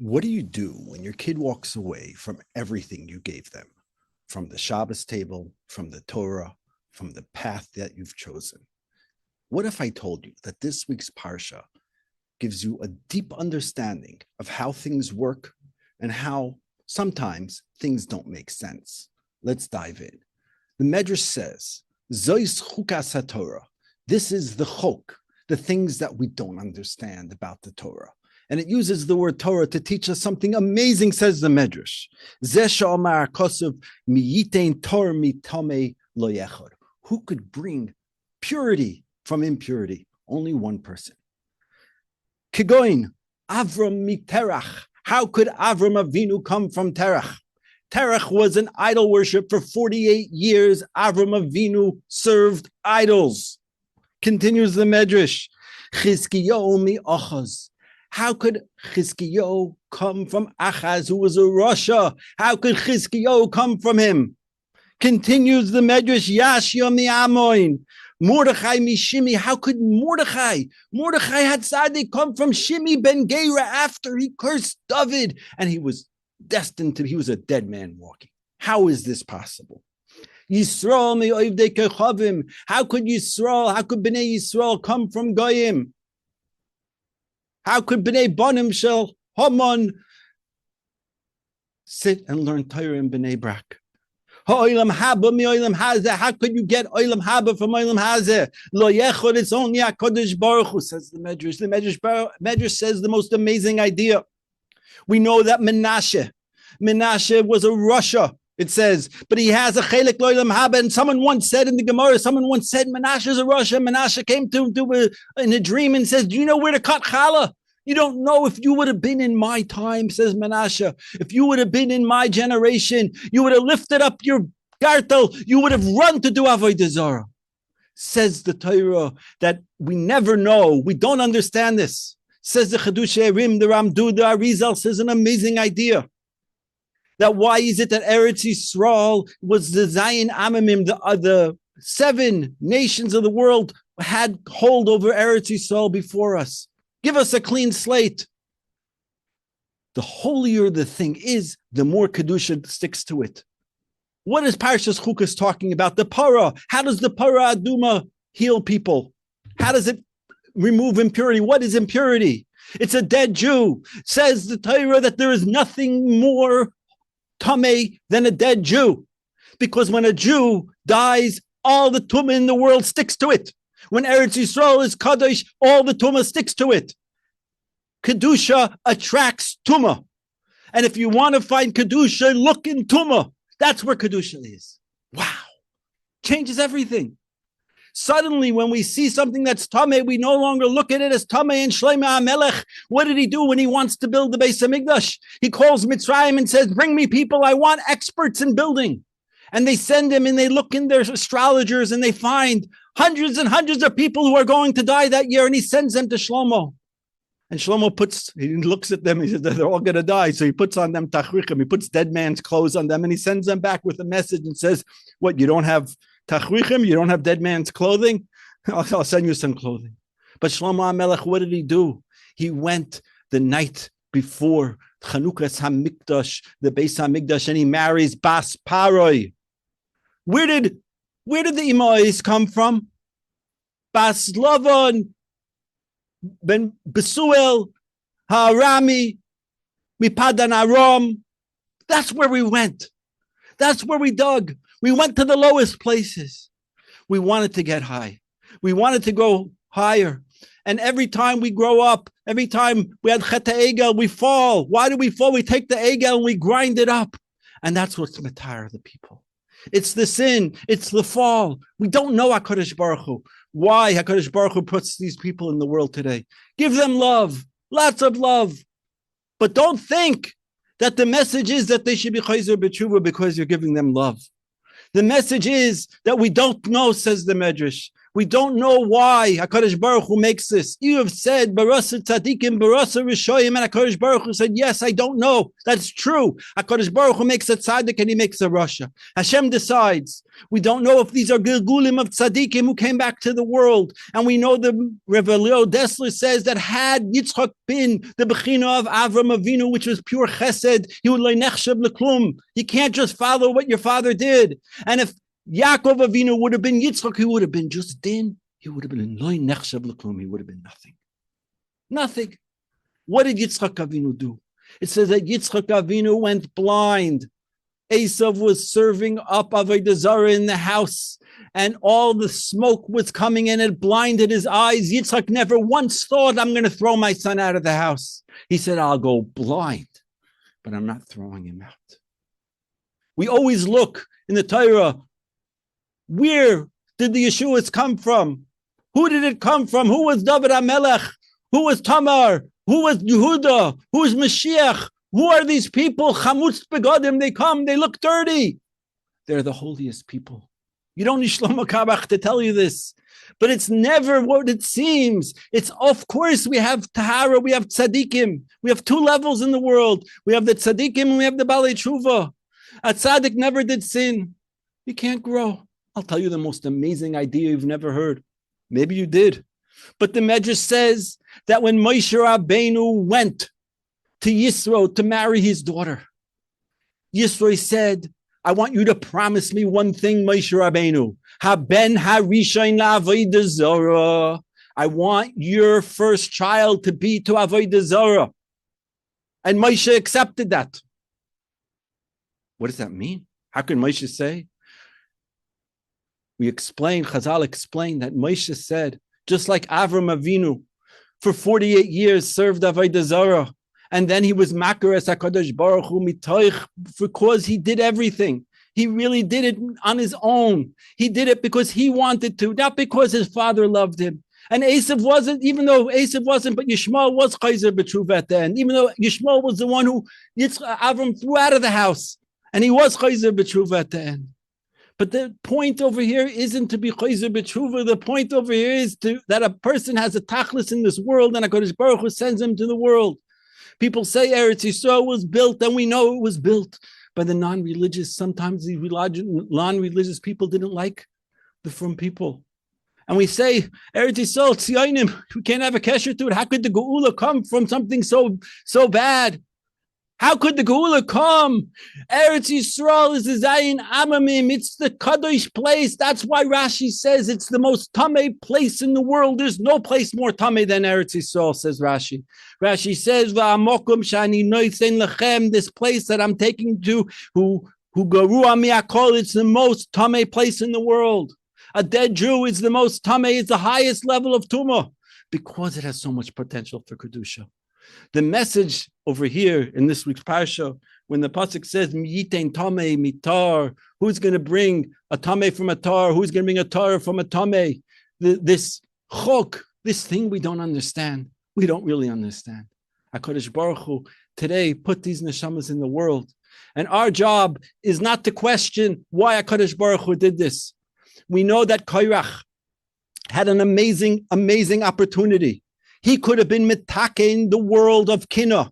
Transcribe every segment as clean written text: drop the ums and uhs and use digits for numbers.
What do you do when your kid walks away from everything you gave them? From the Shabbos table, from the Torah, from the path that you've chosen? What if I told you that this week's Parsha gives you a deep understanding of how things work and how sometimes things don't make sense? Let's dive in. The Medrash says, Zois Chukas HaTorah. This is the chok, the things that we don't understand about the Torah. And it uses the word Torah to teach us something amazing, says the Medrash. Who could bring purity from impurity? Only one person. Kigoin, Avrohom miterach. How could Avrohom Avinu come from Terach? Terach was an idol worship for 48 years. Avrohom Avinu served idols. Continues the Medrash. Chizkiyahu mi Achaz. How could Chizkiyahu come from Achaz, who was a Rasha? How could Chizkiyahu come from him? Continues the Medrash, Yashya mi Amoin. Mordechai mi Shimi. How could Mordechai had Tzaddik come from Shimi ben Gera after he cursed David? And he was destined to, he was a dead man walking. How is this possible? Yisrael mi Oivdei Kechavim. How could Bnei Yisrael come from Goyim? How could Bnei Bonim Shel Haman sit and learn Torah in Bnei Brak? Ha'olam haba mi olam hazeh. How could you get olam haba from olam hazeh? Lo yechod, it's only HaKadosh Baruch Hu, says the Medrash. The Medrash says the most amazing idea. We know that Menashe was a Rasha, it says, but he has a chelik lo'olam haba. And someone once said in the Gemara, Menashe is a Rasha. Menashe came to him in a dream and says, do you know where to cut challah? You don't know. If you would have been in my time, says Menashe, if you would have been in my generation, you would have lifted up your gartel, you would have run to do avodah zarah. Says the Torah that we never know. We don't understand this. Says the Chiddushei Rim, the Ramdu, the Arizal says an amazing idea. That why is it that Eretz Yisrael was the Zayin Amamim, the 7 nations of the world had hold over Eretz Yisrael before us? Give us a clean slate. The holier the thing is, the more kadusha sticks to it. What is Parshas Chukas talking about? The para. How does the para aduma heal people? How does it remove impurity? What is impurity? It's a dead Jew. Says the Torah that there is nothing more tamei than a dead Jew. Because when a Jew dies, all the tumah in the world sticks to it. When Eretz Yisrael is kadosh, all the tumah sticks to it. Kadusha attracts tumah. And if you want to find kadusha, look in tumah. That's where kadusha is. Wow. Changes everything. Suddenly, when we see something that's tameh, we no longer look at it as tameh and Shlomo HaMelech. What did he do when he wants to build the Beis HaMikdash? He calls Mitzrayim and says, bring me people. I want experts in building. And they send him and they look in their astrologers and they find hundreds and hundreds of people who are going to die that year. And he sends them to Shlomo. And Shlomo he looks at them, he says, they're all going to die. So he puts on them tachrichim, he puts dead man's clothes on them, and he sends them back with a message and says, what, you don't have tachrichim? You don't have dead man's clothing? I'll send you some clothing. But Shlomo HaMelech, what did he do? He went the night before Chanukas HaMikdash, the Beis HaMikdash, and he marries Bas Paroi. Where did the Imais come from? Bas Lavan ben Besuel Harami Mipadan Aram. That's where we went. That's where we dug. We went to the lowest places. We wanted to get high. We wanted to go higher. And every time we grow up, every time we had Chet HaEgel, we fall. Why do we fall? We take the Egel and we grind it up. And that's what's matar the people. It's the sin. It's the fall. We don't know HaKadosh Baruch Hu. Why HaKadosh Baruch Hu puts these people in the world today. Give them love. Lots of love. But don't think that the message is that they should be chayzer b'tshuva because you're giving them love. The message is that we don't know, says the Medrash. We don't know why HaKadosh Baruch Hu makes this. You have said, Barasa Tzadikim, Barasa Rishoyim, and HaKadosh Baruch Hu said, yes, I don't know. That's true. HaKadosh Baruch Hu makes a tzaddik and he makes a rasha. Hashem decides. We don't know if these are Gilgulim of tzaddikim who came back to the world. And we know the Rev Leo Dessler says that had Yitzchak been the Bechina of Avram Avinu, which was pure chesed, he would lay nechshav leklum. You can't just follow what your father did. And if Yaakov Avinu would have been Yitzchak, he would have been just din. He would have been loy nechshav leklum. He would have been nothing. Nothing. What did Yitzchak Avinu do? It says that Yitzchak Avinu went blind. Esav was serving up Avodah Zarah in the house, and all the smoke was coming in. It blinded his eyes. Yitzchak never once thought, I'm going to throw my son out of the house. He said, I'll go blind, but I'm not throwing him out. We always look in the Torah, where did the Yeshuas come from? Who did it come from? Who was David HaMelech? Who was Tamar? Who was Yehuda? Who was Mashiach? Who are these people? Chamutz begodim, they come, they look dirty. They're the holiest people. You don't need Shlomo Kabach to tell you this, but it's never what it seems. It's, of course, we have Tahara, we have Tzaddikim. We have two levels in the world. We have the Tzaddikim and we have the Balei Tshuva. A Tzaddik never did sin. You can't grow. I'll tell you the most amazing idea you've never heard. Maybe you did. But the Medrash says that when Moshe Rabbeinu went to Yisro to marry his daughter, Yisro said, I want you to promise me one thing, Moshe Rabbeinu. Haben harishain la'avodah zarah. I want your first child to be to avodah zarah. And Moshe accepted that. What does that mean? How can Moshe say? Chazal explained that Moshe said, just like Avram Avinu, for 48 years served avodah zarah. And then he was Makares HaKadosh Baruch Hu mitoich, because he did everything. He really did it on his own. He did it because he wanted to, not because his father loved him. And Esav wasn't, even though Esav wasn't, but Yishmael was Chayzer B'tshuva at the end. Even though Yishmael was the one who Avram threw out of the house. And he was Chayzer B'tshuva at the end. But the point over here isn't to be Chayzer B'tshuva. The point over here is that a person has a tachlis in this world and HaKadosh Baruch Hu sends him to the world. People say Eretz Yisrael was built, and we know it was built by the non-religious. Sometimes the non-religious people didn't like the frum people. And we say, Eretz Yisrael, Tzionim, we can't have a kesher to it. How could the Geula come from something so bad? How could the Geula come? Eretz Yisrael is the Zayin Amamim. It's the Kadosh place. That's why Rashi says it's the most Tameh place in the world. There's no place more Tameh than Eretz Yisrael, says Rashi. Rashi says, V'amokum shani noisen lechem, this place that I'm taking to, who garu amiakol, it's the most Tameh place in the world. A dead Jew is the most Tameh, it's the highest level of Tumah, because it has so much potential for Kedusha. The message over here in this week's Parsha, when the pasuk says, Yitain Tameh mitar, who's going to bring a Tameh from a tar? Who's going to bring a tar from a Tameh? This chok, this thing we don't understand. We don't really understand. HaKadosh Baruch Hu today put these neshamas in the world. And our job is not to question why HaKadosh Baruch Hu did this. We know that Korach had an amazing, amazing opportunity. He could have been mitaken the world of Kinah,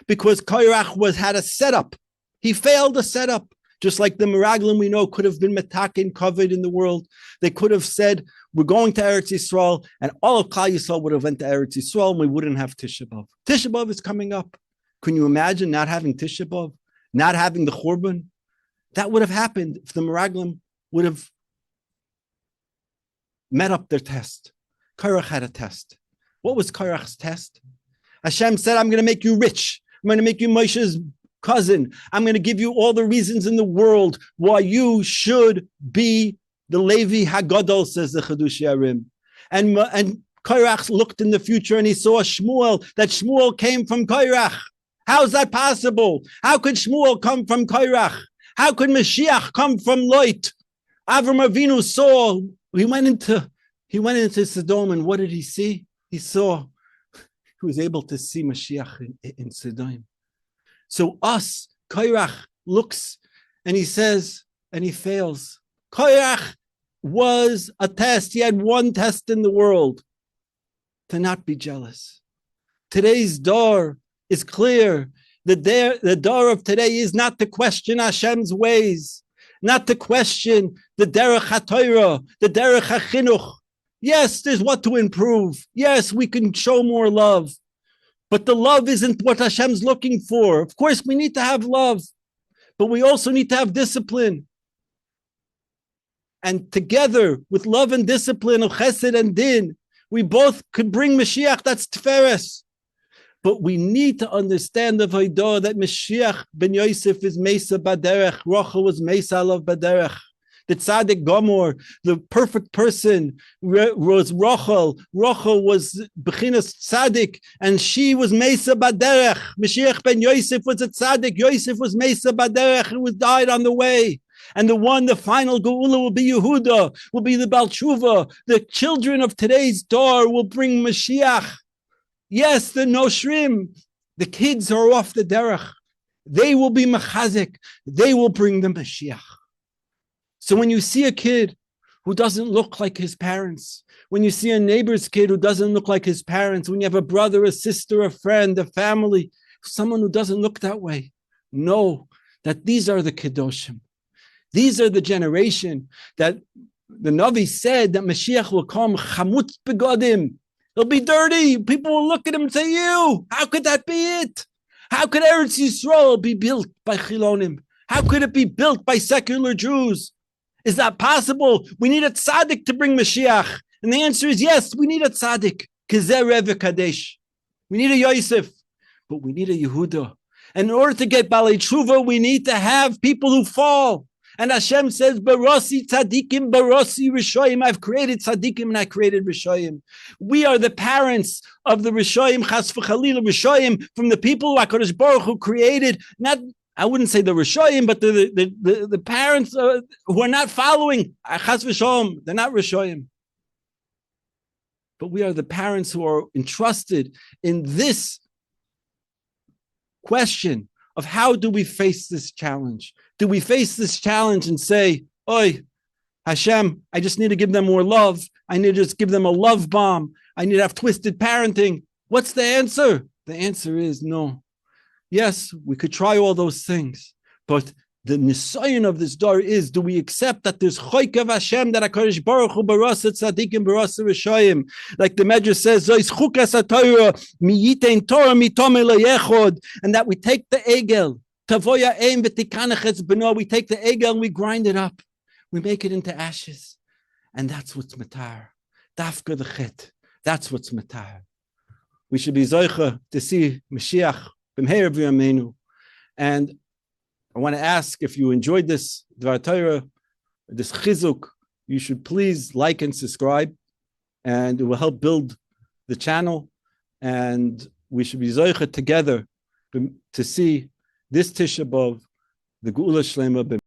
because Korach had a setup. He failed the setup. Just like the Meraglim we know could have been mitaken, covered in the world. They could have said, we're going to Eretz Yisrael, and all of Klal Yisrael would have went to Eretz Yisrael, and we wouldn't have Tisha B'Av. Tisha B'Av is coming up. Can you imagine not having Tisha B'Av, not having the Churban? That would have happened if the Meraglim would have met up their test. Korach had a test. What was Korach's test? Hashem said, I'm going to make you rich. I'm going to make you Moshe's cousin. I'm going to give you all the reasons in the world why you should be the Levi Hagadol, says the Chedush Yarim. And Korach looked in the future and he saw Shmuel, that Shmuel came from Korach. How's that possible? How could Shmuel come from Korach? How could Mashiach come from Lot? Avram Avinu saw, he went into Sodom, and what did he see? He was able to see Mashiach in Sodom. So Korach looks and he says, and he fails. Korach was a test. He had one test in the world, to not be jealous. Today's door is clear. The door of today is not to question Hashem's ways, not to question the derech haTorah, the derech hachinuch. Yes, there's what to improve. Yes, we can show more love. But the love isn't what Hashem's looking for. Of course, we need to have love, but we also need to have discipline. And together with love and discipline of chesed and din, we both could bring Mashiach, that's Tiferes. But we need to understand the Vaydah that Mashiach ben Yosef is Mesa Baderech, Rachel was Mesa Alav Baderech. The Tzaddik Gomor, the perfect person, was Rachel. Rachel was Bechinas Tzaddik, and she was Mesa Baderech. Mashiach ben Yosef was a Tzaddik. Yosef was Mesa Baderech, who was died on the way. And the final Geula will be Yehuda, will be the Baal Tshuva. The children of today's door will bring Mashiach. Yes, the Noshrim, the kids are off the derech. They will be Mechazik. They will bring the Mashiach. So when you see a kid who doesn't look like his parents, when you see a neighbor's kid who doesn't look like his parents, when you have a brother, a sister, a friend, a family, someone who doesn't look that way, know that these are the Kedoshim. These are the generation that the Navi said that Mashiach will come, chamutz begodim. He'll be dirty. People will look at him and say, "You, how could that be it? How could Eretz Yisrael be built by Chilonim? How could it be built by secular Jews? Is that possible? We need a tzaddik to bring Mashiach." And the answer is yes, we need a tzaddik. Kizeh Rev Kadesh. We need a Yosef, but we need a Yehuda. And in order to get Balei Tshuva, we need to have people who fall. And Hashem says, Barasi tzaddikim, barasi rishoyim. I've created tzaddikim and I created rishoyim. We are the parents of the rishoyim, chas v'chalila rishoyim, from the people who HaKadosh Baruch Hu created, not, I wouldn't say the rishoyim, but the parents who are not following, chas v'sholom, they're not rishoyim. But we are the parents who are entrusted in this question of how do we face this challenge? Do we face this challenge and say, "Oi, Hashem, I just need to give them more love. I need to just give them a love bomb. I need to have twisted parenting"? What's the answer? The answer is no. Yes, we could try all those things, but the nisayon of this door is: do we accept that there's choik of Hashem, that HaKadosh Baruch Hu barasa tzadikim barasa rishoyim, like the Medrash says, "Zois chukas haTorah miyitein Torah mitome leyechod," and that we take the egel. Tavoya aim v'tikanechetz beno. We take the egel and we grind it up. We make it into ashes. And that's what's matar. Dafka the chet. That's what's matar. We should be zoicha to see Mashiach b'mheir v'yameinu. And I want to ask, if you enjoyed this Dvar Torah, this chizuk, you should please like and subscribe. And it will help build the channel. And we should be zoicha together to see this Tisha B'Av, the Geula Shlema.